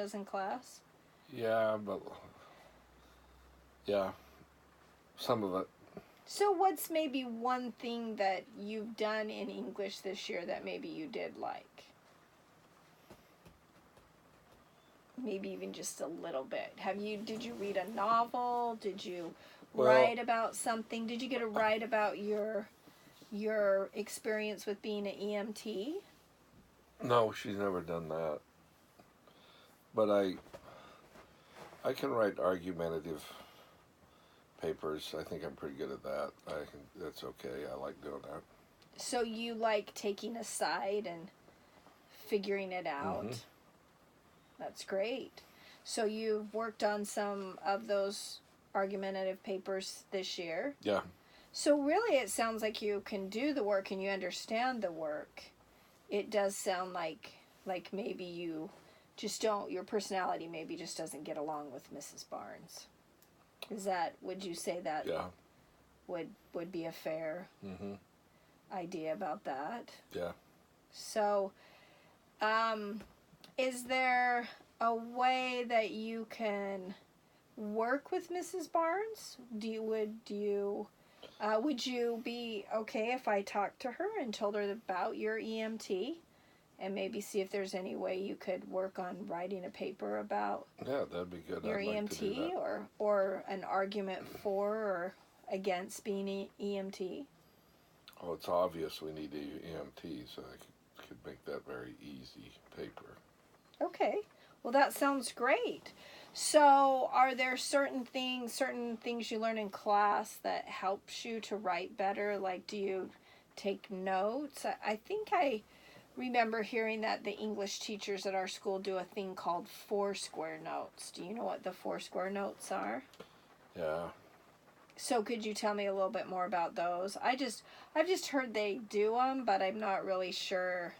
does in class? Yeah, but yeah, some of it. So what's maybe one thing that you've done in English this year that maybe you did like? Maybe even just a little bit. Did you read a novel? Did you write about something? Did you get to write about your experience with being an EMT? No, she's never done that. But I can write argumentative papers. I think I'm pretty good at that. That's okay. I like doing that. So you like taking a side and figuring it out? Mm-hmm. That's great. So you've worked on some of those argumentative papers this year? Yeah. So really it sounds like you can do the work and you understand the work. It does sound like maybe you just don't, your personality maybe just doesn't get along with Mrs. Barnes. Would you say that Yeah. would be a fair Mm-hmm. idea about that? Yeah. So, is there a way that you can work with Mrs. Barnes? Would you be okay if I talked to her and told her about your EMT and maybe see if there's any way you could work on writing a paper about That'd be good. your I'd like EMT to do that. or an argument for or against being EMT? Oh, it's obvious we need EMT, so I could make that very easy paper. Okay. Well, that sounds great. So, are there certain things you learn in class that helps you to write better? Like, do you take notes? I think I remember hearing that the English teachers at our school do a thing called Foursquare notes. Do you know what the Foursquare notes are? Yeah. So, could you tell me a little bit more about those? I've just heard they do them, but I'm not really sure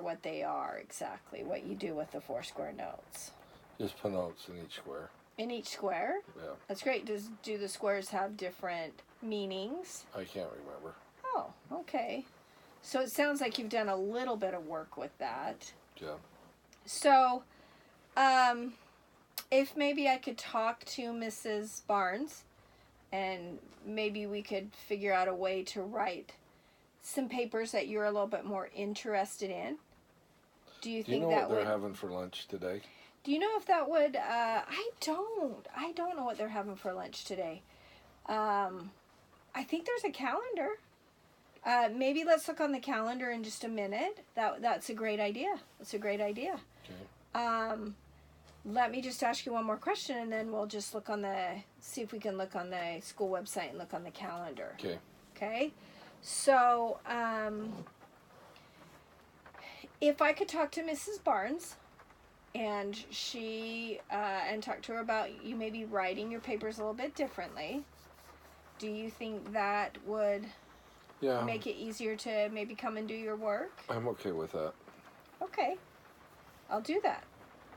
what they are exactly, what you do with the Foursquare notes. Just put notes in each square. In each square? Yeah. That's great. Do the squares have different meanings? I can't remember. Oh, okay. So it sounds like you've done a little bit of work with that. Yeah. So, if maybe I could talk to Mrs. Barnes and maybe we could figure out a way to write some papers that you're a little bit more interested in. Do you think know that what they're having for lunch today? Do you know if that would? I don't know what they're having for lunch today. I think there's a calendar. Maybe let's look on the calendar in just a minute. That's a great idea. That's a great idea. Okay. Let me just ask you one more question, and then we'll just see if we can look on the school website and look on the calendar. Okay. Okay. So, if I could talk to Mrs. Barnes, and and talk to her about you maybe writing your papers a little bit differently, do you think that would make it easier to maybe come and do your work? I'm okay with that. Okay. I'll do that.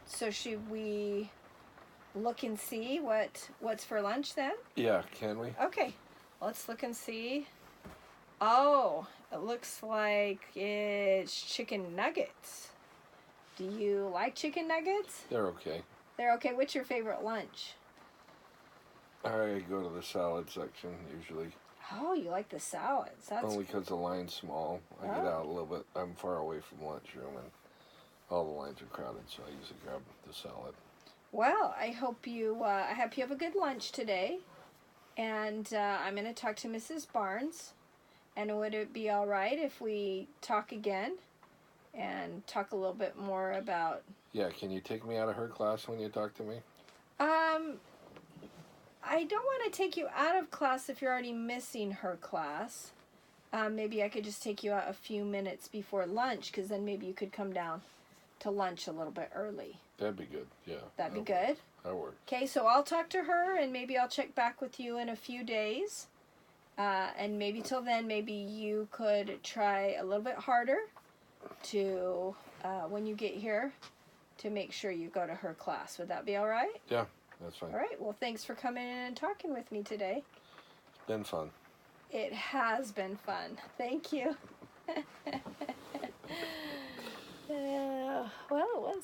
So should we look and see what's for lunch then? Yeah, can we? Okay. Let's look and see. Oh, it looks like it's chicken nuggets. Do you like chicken nuggets? They're okay. They're okay. What's your favorite lunch? I go to the salad section usually. Oh, you like the salads. That's only because the line's small. I get out a little bit. I'm far away from lunchroom, and all the lines are crowded, so I usually grab the salad. Well, I hope you have a good lunch today, and I'm going to talk to Mrs. Barnes. And would it be all right if we talk again and talk a little bit more about... Yeah, can you take me out of her class when you talk to me? I don't want to take you out of class if you're already missing her class. Maybe I could just take you out a few minutes before lunch, because then maybe you could come down to lunch a little bit early. That'd be good, yeah. That'd be good? That'll work. Okay, so I'll talk to her, and maybe I'll check back with you in a few days. And maybe till then, maybe you could try a little bit harder to, when you get here, to make sure you go to her class. Would that be all right? Yeah, that's fine. All right. Well, thanks for coming in and talking with me today. It's been fun. It has been fun. Thank you. Well, it was.